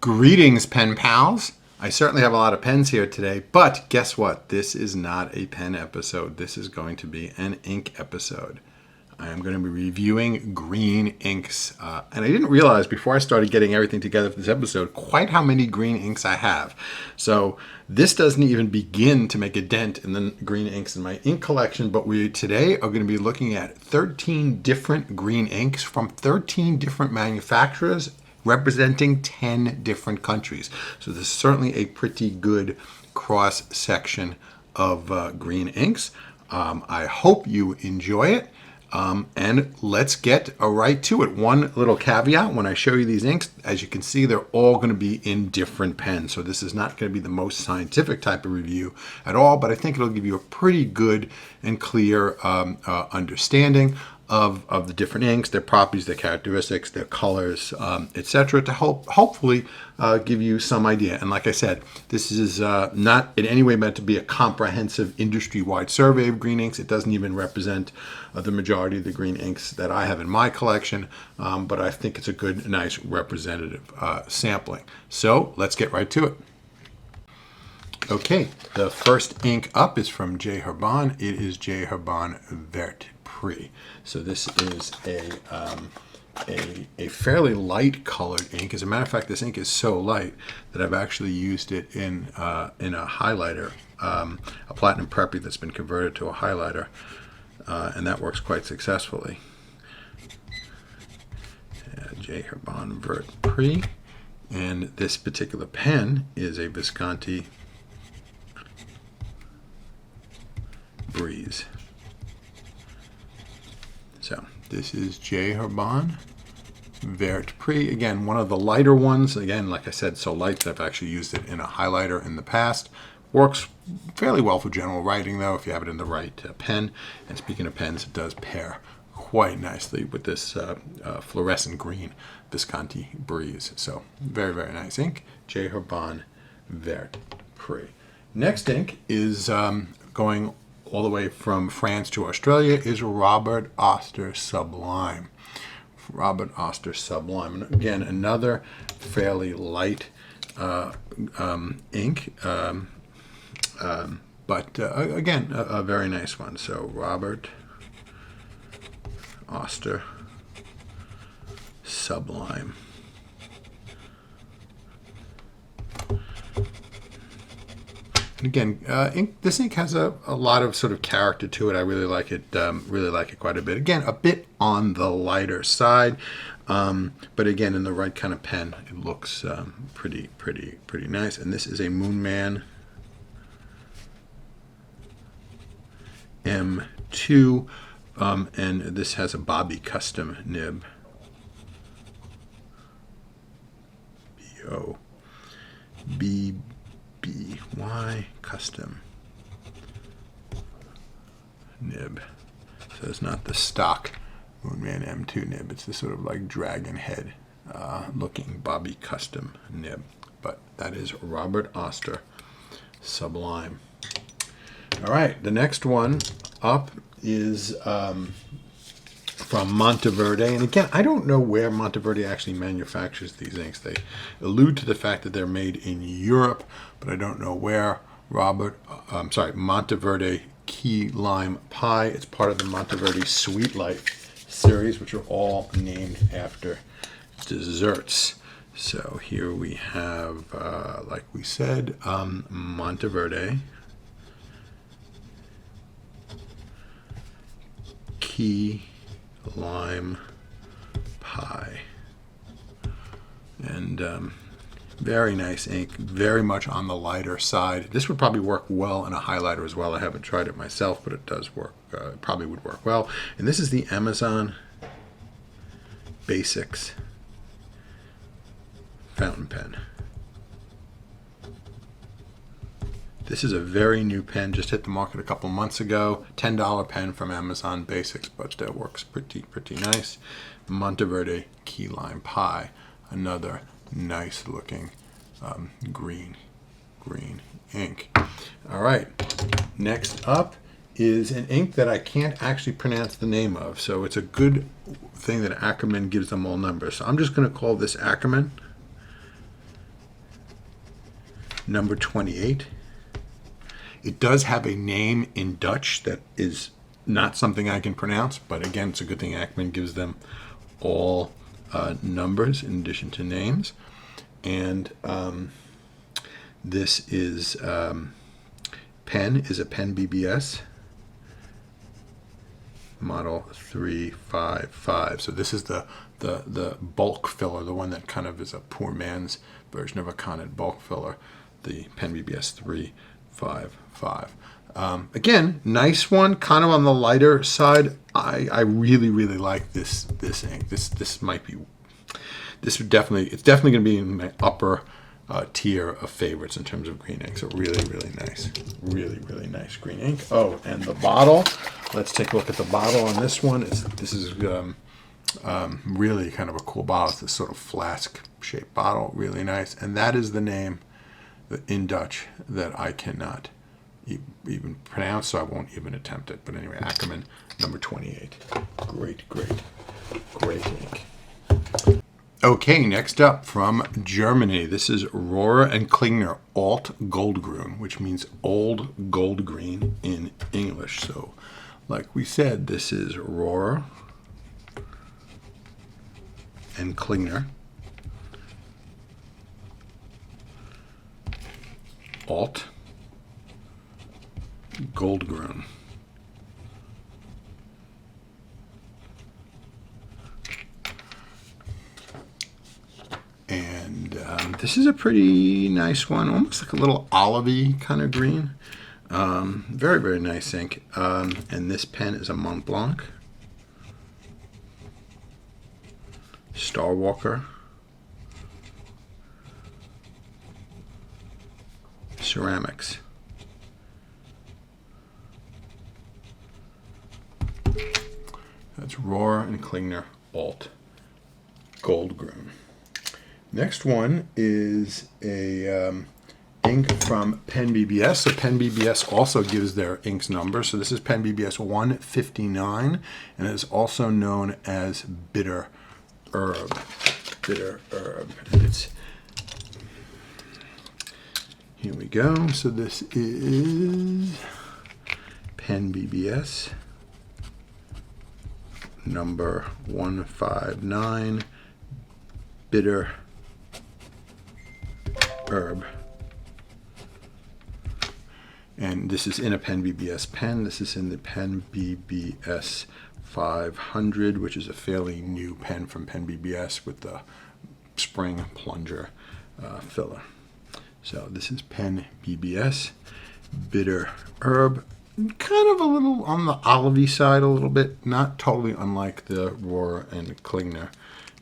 Greetings, pen pals. I certainly have a lot of pens here today, but guess what? This is not a pen episode. This is going to be an ink episode. I am going to be reviewing green inks. And I didn't realize before I started getting everything together for this episode quite how many green inks I have. So this doesn't even begin to make a dent in the green inks in my ink collection, but we today are going to be looking at 13 different green inks from 13 different manufacturers representing 10 different countries. So this is certainly a pretty good cross section of green inks. I hope you enjoy it. And let's get right to it. One little caveat when I show you these inks, as you can see, they're all going to be in different pens. So this is not going to be the most scientific type of review at all, but I think it'll give you a pretty good and clear understanding of the different inks, their properties, their characteristics, their colors, etc., to hopefully give you some idea. And like I said, this is not in any way meant to be a comprehensive industry-wide survey of green inks. It doesn't even represent the majority of the green inks that I have in my collection, but I think it's a good, nice representative sampling. So let's get right to it. Okay, the first ink up is from J. Herbin. It is J. Herbin Vert Pré. So this is a fairly light colored ink. As a matter of fact, this ink is so light that I've actually used it in a highlighter, a platinum preppy that's been converted to a highlighter, and that works quite successfully. J. Herbin Vert Pré, and this particular pen is a Visconti Breeze. So this is J. Herbin Vert Pré. Again, one of the lighter ones. Again, like I said, so light that I've actually used it in a highlighter in the past. Works fairly well for general writing, though, if you have it in the right pen. And speaking of pens, it does pair quite nicely with this fluorescent green Visconti Breeze. So very, very nice ink. J. Herbin Vert Pré. Next ink is going all the way from France to Australia, is Robert Oster Sublime. Robert Oster Sublime. And again, another fairly light ink, but again, a very nice one. So Robert Oster Sublime. Again, this ink has a lot of sort of character to it. I really like it. Really like it quite a bit. Again, a bit on the lighter side, but again, in the right kind of pen, it looks pretty nice. And this is a Moonman M2, and this has a Bobby custom nib. BY custom nib. So it's not the stock Moonman M2 nib. It's the sort of like dragon head looking Bobby custom nib. But that is Robert Oster Sublime. All right, the next one up is from Monteverde. And again, I don't know where Monteverde actually manufactures these inks. They allude to the fact that they're made in Europe, but I don't know where. Monteverde Key Lime Pie. It's part of the Monteverde Sweet Life series, which are all named after desserts. So here we have, like we said, Monteverde Key Lime Pie, and very nice ink, very much on the lighter side. This would probably work well in a highlighter as well. I haven't tried it myself, but it does work. It probably would work well. And this is the Amazon Basics fountain pen. This is a very new pen, just hit the market a couple months ago. $10 pen from Amazon Basics, but works pretty nice. Monteverde Key Lime Pie, another nice looking green ink. All right, next up is an ink that I can't actually pronounce the name of, so it's a good thing that Ackerman gives them all numbers. So I'm just going to call this Ackerman. number 28. It does have a name in Dutch that is not something I can pronounce, but again, it's a good thing Ackerman gives them all numbers in addition to names. And this is pen is a pen BBS model 355. So this is the bulk filler, the one that kind of is a poor man's version of a Connet bulk filler, the pen BBS 355. Again, nice one, kind of on the lighter side. I really like this ink. This might be, it's definitely going to be in my upper tier of favorites in terms of green ink. So really nice, really nice green ink. Oh, and the bottle. Let's take a look at the bottle on this one. This is really kind of a cool bottle. It's this sort of flask-shaped bottle, really nice. And that is the name in Dutch that I cannot even pronounce, so I won't even attempt it. But anyway, Ackerman, number 28. Great ink. Okay, next up from Germany, this is Rohrer Klingner Alt Goldgrün, which means old gold green in English. So, like we said, this is Rohrer Klingner Alt Goldgrün. And this is a pretty nice one, almost like a little olivey kind of green. Very nice ink. And this pen is a Montblanc Starwalker Ceramics. That's Rohrer Klingner Alt Goldgrün. Next one is a ink from Pen BBS. So Pen BBS also gives their inks number. So this is Pen BBS 159, and it is also known as Bitter Herb. Bitter Herb. And it's, here we go. So this is Pen BBS number 159, Bitter Herb. And this is in a Pen BBS pen. This is in the Pen BBS 500, which is a fairly new pen from Pen BBS with the spring plunger filler. So this is Pen BBS Bitter Herb. Kind of a little on the olivey side a little bit, not totally unlike the Rohrer Klingner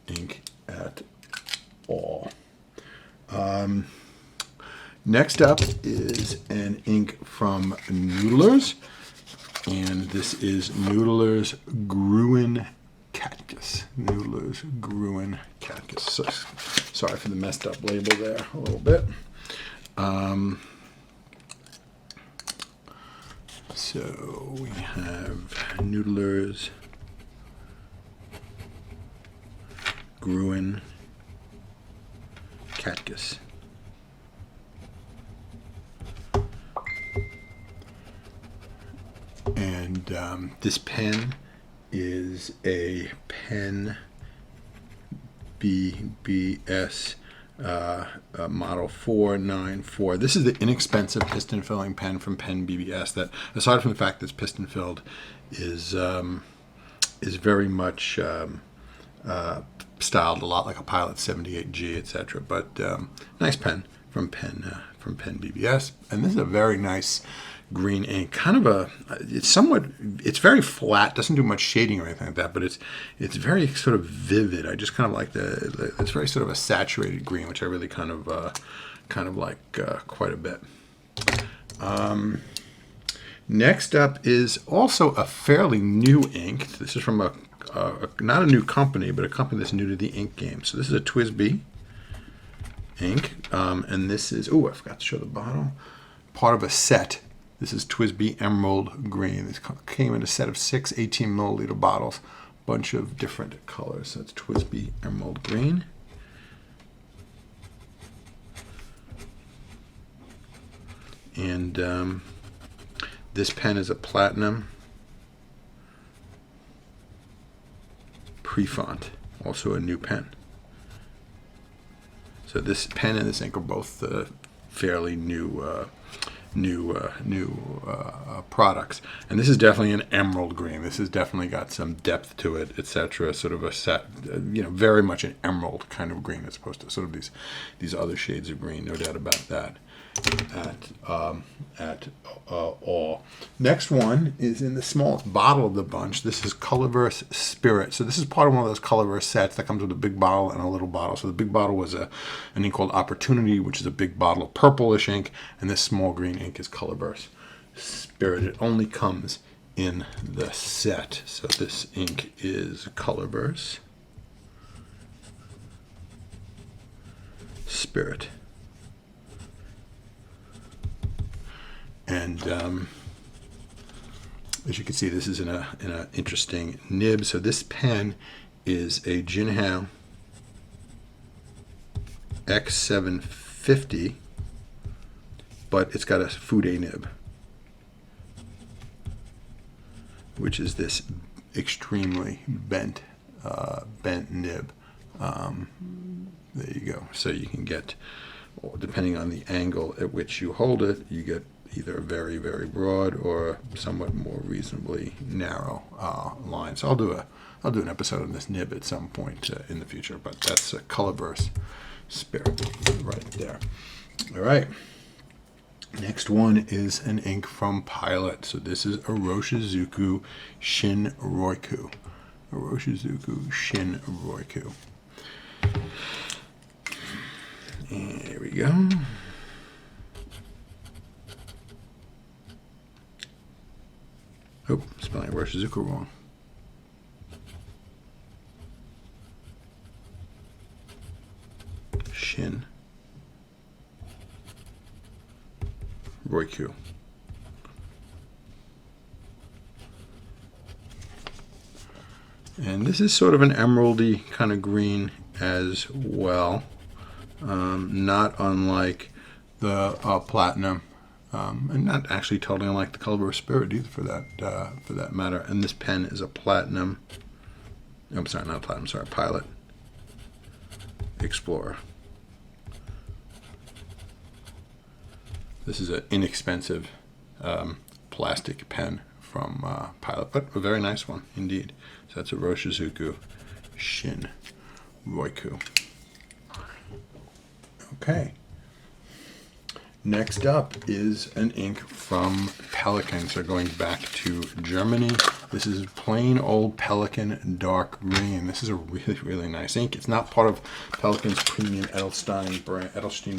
ink at all. Next up is an ink from Noodler's, and this is Noodler's Gruen Cactus. Noodler's Gruen Cactus. So, sorry for the messed up label there a little bit. So we have Noodler's Gruen Cactus. And this pen is a Pen BBS model 494. This is the inexpensive piston filling pen from Pen BBS that, aside from the fact that it's piston filled, is very much styled a lot like a Pilot 78G, etc. But nice pen from Pen BBS, and this is a very nice green ink. Kind of it's very flat, doesn't do much shading or anything like that, but it's very sort of vivid. I just kind of like it's very sort of a saturated green, which I really kind of like quite a bit. Next up is also a fairly new ink. This is from not a new company, but a company that's new to the ink game. So this is a Twsbi ink, and this is, I forgot to show the bottle, part of a set. This is Twsbi Emerald Green. This came in a set of 6 18 milliliter bottles, bunch of different colors. So it's Twsbi Emerald Green. And this pen is a platinum pre-font, also a new pen. So this pen and this ink are both fairly new products. And this is definitely an emerald green. This has definitely got some depth to it, etc. Sort of a set, very much an emerald kind of green as opposed to sort of these other shades of green. No doubt about that. At all. Next one is in the smallest bottle of the bunch. This is Colorverse Spirit. So this is part of one of those Colorverse sets that comes with a big bottle and a little bottle. So the big bottle was an ink called Opportunity, which is a big bottle of purplish ink, and this small green ink is Colorverse Spirit. It only comes in the set. So this ink is Colorverse Spirit. And as you can see, this is in a interesting nib. So this pen is a Jinhao X750, but it's got a Fude nib, which is this extremely bent nib. There you go. So you can get, depending on the angle at which you hold it, you get either a very, very broad or somewhat more reasonably narrow line. So I'll do an episode on this nib at some point in the future, but that's a Colorverse Spirit right there. All right. Next one is an ink from Pilot. So this is Iroshizuku Shin Roiku. Iroshizuku Shin Roiku. And there we go. Oh, spelling Iroshizuku wrong. Shin Roiku. And this is sort of an emeraldy kind of green as well. Not unlike the platinum. And not actually totally unlike the Colorverse Spirit either, for that matter. And this pen is a platinum. I'm sorry, not platinum. Sorry, Pilot Explorer. This is an inexpensive plastic pen from Pilot, but a very nice one indeed. So that's a Iroshizuku Shin Roiku. Okay. Next up is an ink from Pelikan. So going back to Germany, this is plain old Pelikan Dark Green. This is a really, really nice ink. It's not part of Pelikan's premium Edelstein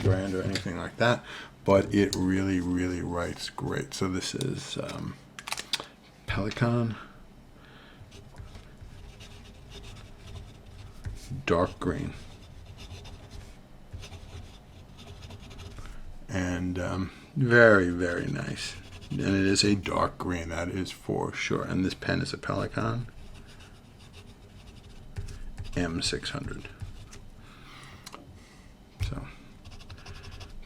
brand or anything like that, but it really, really writes great. So this is Pelikan Dark Green. And very, very nice. And it is a dark green, that is for sure. And this pen is a Pelikan M600. So,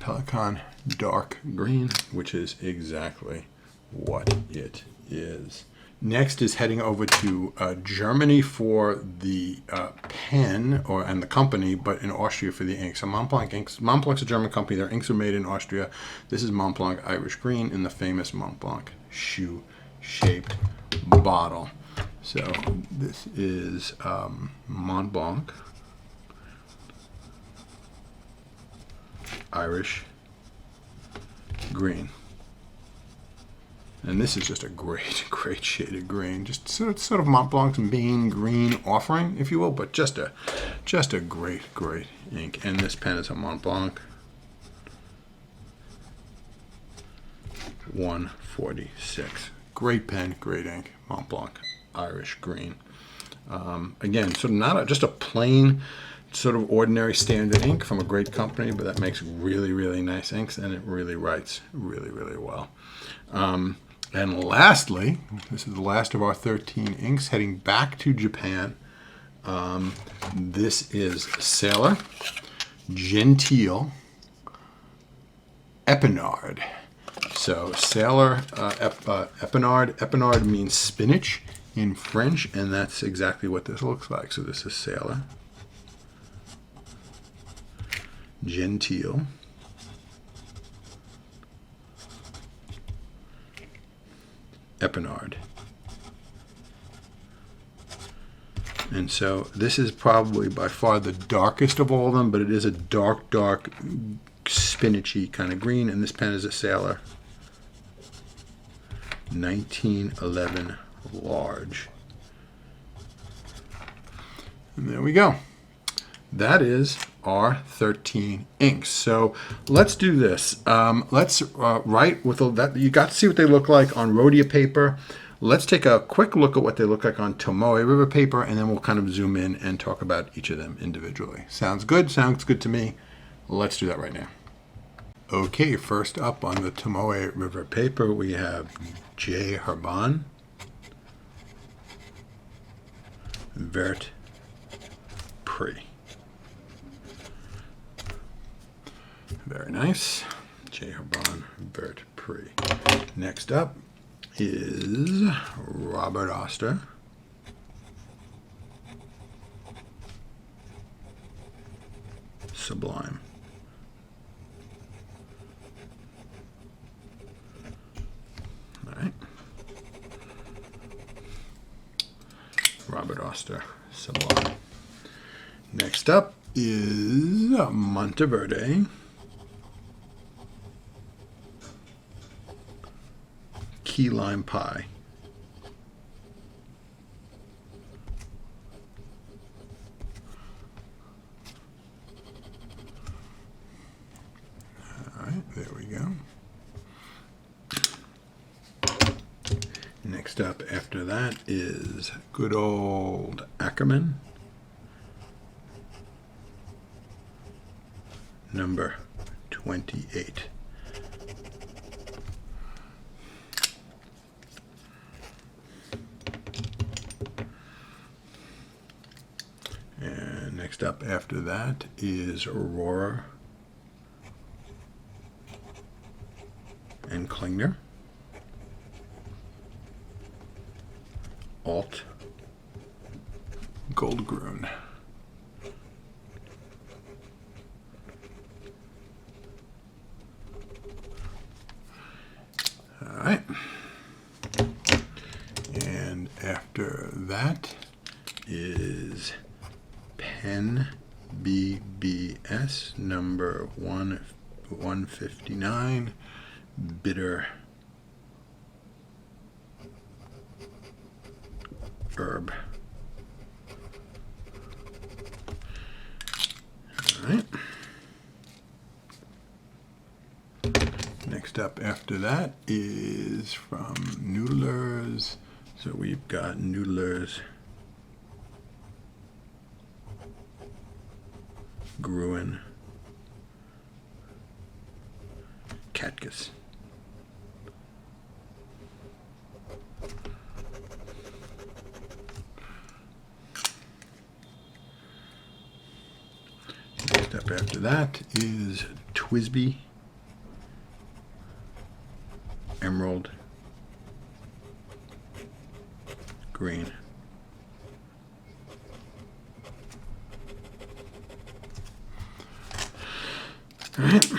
Pelikan Dark Green, which is exactly what it is. Next is heading over to Germany for the pen and the company, but in Austria for the ink. So Montblanc inks. Montblanc's a German company. Their inks are made in Austria. This is Montblanc Irish Green in the famous Montblanc shoe-shaped bottle. So this is Montblanc Irish Green. And this is just a great, great shade of green. Just sort of Montblanc's main green offering, if you will, but just a great, great ink. And this pen is a Montblanc 146. Great pen, great ink. Montblanc Irish Green. Again, sort of not just a plain, sort of ordinary standard ink from a great company, but that makes really, really nice inks, and it really writes really, really well. And lastly, this is the last of our 13 inks, heading back to Japan. This is Sailor Genteel Epinard. So Sailor Epinard. Epinard means spinach in French, and that's exactly what this looks like. So this is Sailor. Genteel. Epinard. And so this is probably by far the darkest of all of them, but it is a dark, spinachy kind of green, and this pen is a Sailor 1911 large. And there we go. That is our 13 inks. So let's do this. Let's write with that. You got to see what they look like on Rhodia paper. Let's take a quick look at what they look like on Tomoe River paper, and then we'll kind of zoom in and talk about each of them individually. Sounds good? Sounds good to me. Let's do that right now. Okay, first up on the Tomoe River paper, we have Herbin Vert Pré. Very nice. Herbin Vert Pré. Next up is Robert Oster Sublime. All right. Robert Oster Sublime. Next up is Monteverde Key Lime Pie. All right, there we go. Next up after that is good old Ackerman, number 28. And next up after that is Rohrer and Klingner, Alt Gold Gruen. All right. And after that is Pen BBS number 159 Bitter Herb. All right. Next up after that is from Noodlers. So we've got Noodlers Gruen Cactus. Next up after that is Twsbi Emerald Green. All right.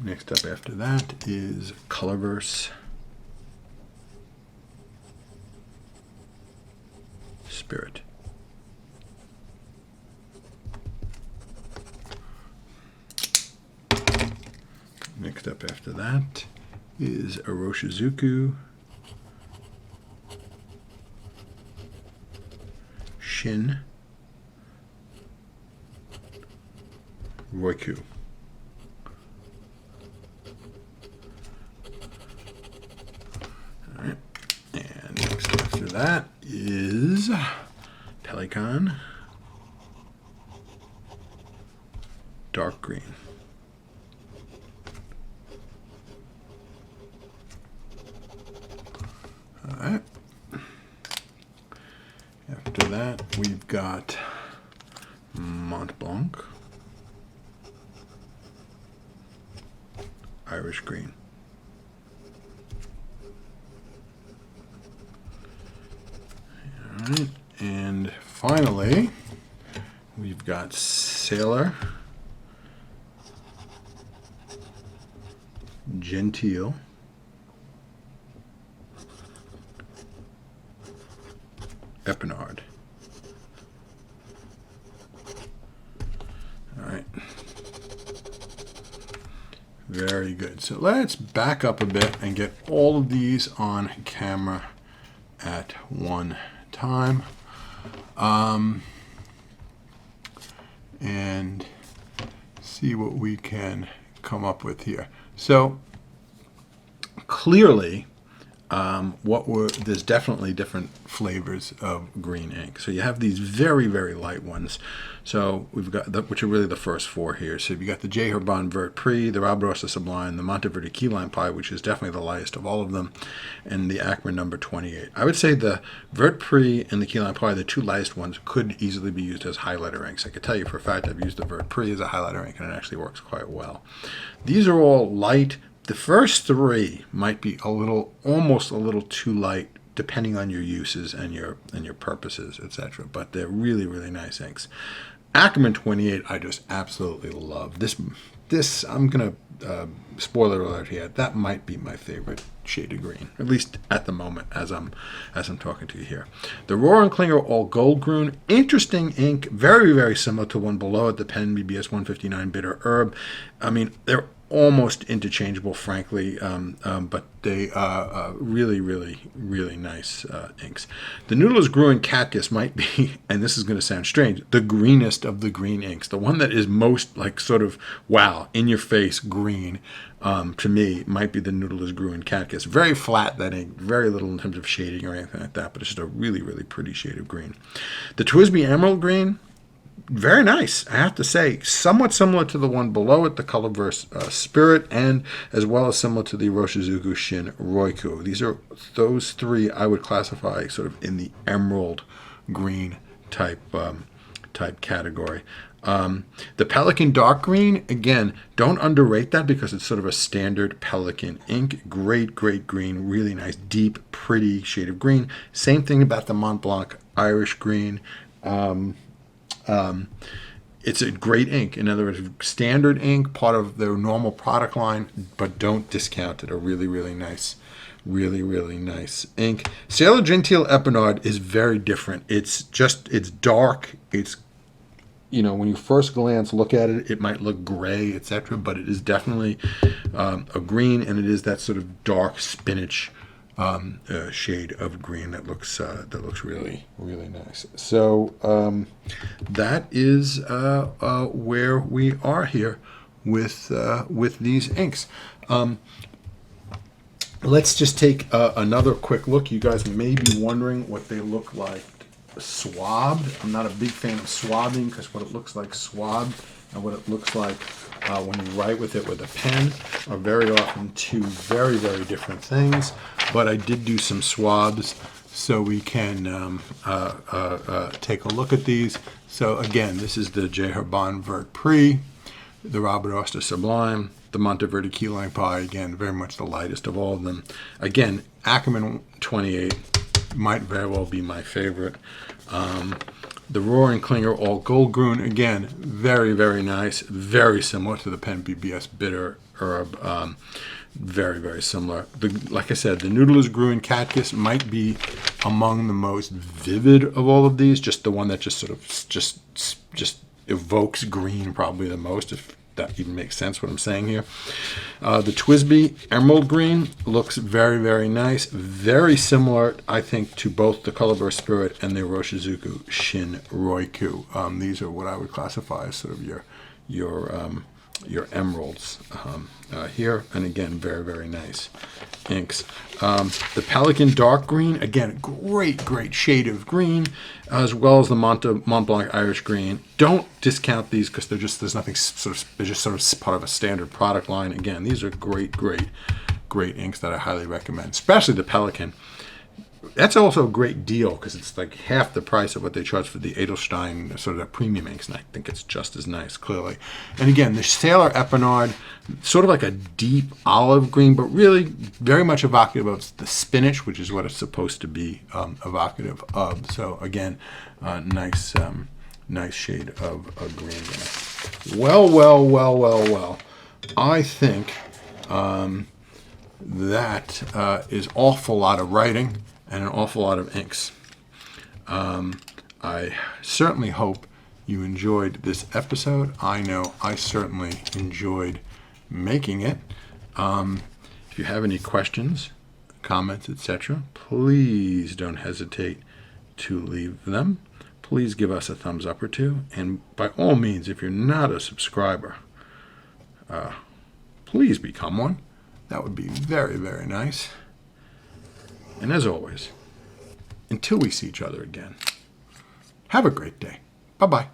Next up after that is Colorverse Spirit. Next up after that is Iroshizuku Shin Roku. All right. And next after that is Pelikan Dark Green. All right. After that, we've got Montblanc Irish Green. All right, and finally, we've got Sailor, Genteel, Epinard. All right. Very good. So let's back up a bit and get all of these on camera at one time. And see what we can come up with here. So clearly, there's definitely different flavors of green ink. So you have these very, very light ones. So we've got, which are really the first four here. So you got the Herbin Vert Pré, the Oster Sublime, the Monteverde Key Lime pie, which is definitely the lightest of all of them, and the Ackerman number 28. I would say the Vert Pré and the Key Lime pie, the two lightest ones, could easily be used as highlighter inks. I could tell you for a fact I've used the Vert Pré as a highlighter ink, and it actually works quite well. These are all light. The first three might be almost a little too light, depending on your uses and your purposes, etc. But they're really, really nice inks. Ackerman 28, I just absolutely love. This I'm gonna spoiler alert here. That might be my favorite shade of green, at least at the moment, as I'm talking to you here. The Rohrer Klingner All Gold Green, interesting ink, very, very similar to one below it, the Pen BBS 159 Bitter Herb. I mean, they're almost interchangeable, frankly, but they are really, really, really nice inks. The Noodler's Gruen Cactus might be, and this is going to sound strange, the greenest of the green inks. The one that is most like sort of, wow, in your face green, to me, might be the Noodler's Gruen Cactus. Very flat, that ink, very little in terms of shading or anything like that, but it's just a really, really pretty shade of green. The Twsbi Emerald Green, very nice, I have to say. Somewhat similar to the one below it, the Colorverse Spirit, and as well as similar to the Iroshizuku Shin Roiku. Those three I would classify sort of in the emerald green type category. The Pelikan Dark Green, again, don't underrate that because it's sort of a standard Pelikan ink. Great, great green, really nice, deep, pretty shade of green. Same thing about the Montblanc Irish Green. It's a great ink. In other words, standard ink, part of their normal product line, but don't discount it. A really, really nice, really, really nice ink. Sailor Genteel Epinard is very different. It's dark. It's, when you first glance, look at it, it might look gray, etc., but it is definitely a green, and it is that sort of dark spinach shade of green that looks really, really nice. So that is where we are here with these inks. Let's just take another quick look. You guys may be wondering what they look like swabbed. I'm not a big fan of swabbing because what it looks like swabbed and what it looks like when you write with it with a pen are very often two very, very different things. But I did do some swabs so we can take a look at these. So again, this is the Herbin Vert Pré, the Oster Sublime, the Monteverde Key Lime pie, again, very much the lightest of all of them. Again, Ackerman 28 might very well be my favorite. The Rohrer Klingner All Gold Green, again, very, very nice, very similar to the Pen BBS Bitter Herb. Very, very similar. Like I said, the Noodler's Gruen Cactus might be among the most vivid of all of these. Just the one that just sort of just evokes green probably the most, if that even makes sense what I'm saying here. The Twsbi Emerald Green looks very, very nice. Very similar, I think, to both the Colorverse Spirit and the Iroshizuku Shin Roiku. These are what I would classify as sort of your emeralds here, and again, very, very nice inks. The Pelikan Dark Green, again, great shade of green, as well as the Montblanc Irish Green. Don't discount these because they're just they're just sort of part of a standard product line. Again, these are great inks that I highly recommend, especially the Pelikan. That's also a great deal because it's like half the price of what they charge for the Edelstein, sort of that premium inks, and I think it's just as nice, clearly. And again, the Sailor Epinard, sort of like a deep olive green, but really very much evocative of the spinach, which is what it's supposed to be evocative of. So again, nice shade of green there. Well. I think that is awful lot of writing and an awful lot of inks. I certainly hope you enjoyed this episode. I know I certainly enjoyed making it. If you have any questions, comments, etc., please don't hesitate to leave them. Please give us a thumbs up or two. And by all means, if you're not a subscriber, please become one. That would be very, very nice. And as always, until we see each other again, have a great day. Bye-bye.